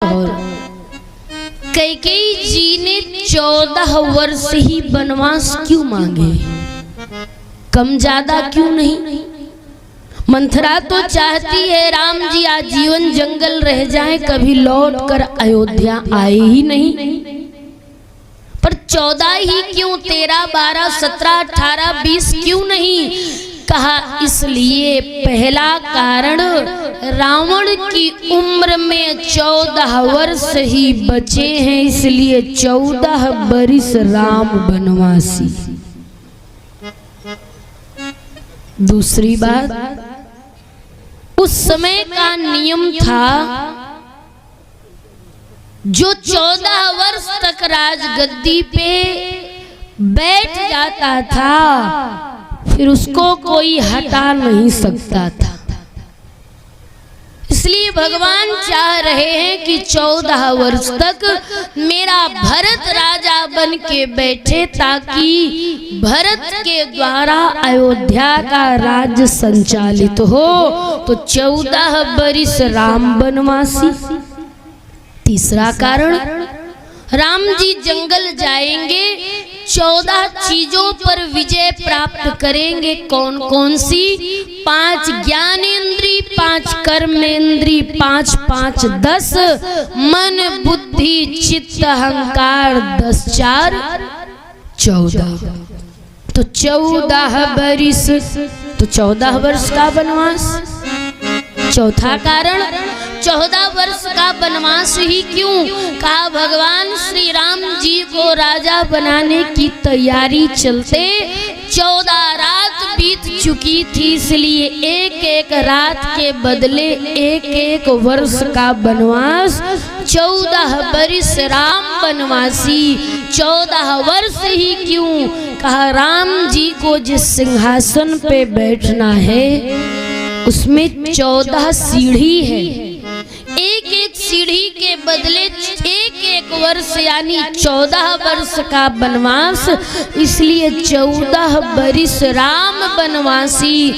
और कैकेयी जी ने 14 वर्ष ही वनवास क्यों मांगे, कम ज्यादा क्यों नहीं? मंथरा तो चाहती है राम जी आजीवन जंगल रह जाएं, कभी लौट कर अयोध्या आए ही नहीं। पर 14 ही क्यों, 13, 12, 17, 18, 20 क्यों नहीं? कहा इसलिए पहला कारण रावण की उम्र में 14 वर्ष ही बचे हैं, इसलिए 14 बरिस राम वनवासी। दूसरी बात, उस समय का नियम था जो 14 वर्ष तक राजगद्दी पे बैठ जाता था फिर उसको कोई हटा नहीं सकता था। इसलिए भगवान चाह रहे हैं कि 14 वर्ष तक मेरा भरत राजा बन के बैठे, ताकि भरत के द्वारा अयोध्या का राज्य संचालित हो। तो 14 बरिस राम वनवासी। तीसरा कारण, राम जी जंगल जाएंगे, 14 चीजों पर विजय प्राप्त करेंगे। कौन कौन सी? 5 ज्ञानेंद्री, 5 कर्मेंद्री, 5 5 10, मन बुद्धि चित्त अहंकार, 10 4 14। तो 14 बरिस, तो 14 वर्ष का वनवास। चौथा कारण, 14 वर्ष का वनवास ही क्यों? कहा भगवान श्री राम जी को राजा बनाने की तैयारी चलते 14 रात बीत चुकी थी, इसलिए एक एक रात के बदले एक एक वर्ष का वनवास। 14 बरिस राम वनवासी। 14 वर्ष ही क्यों? कहा राम जी को जिस सिंहासन पे बैठना है उसमें 14 सीढ़ी है, एक एक सीढ़ी के बदले एक एक वर्ष यानी 14 वर्ष का वनवास, इसलिए 14 बरिस राम वनवासी।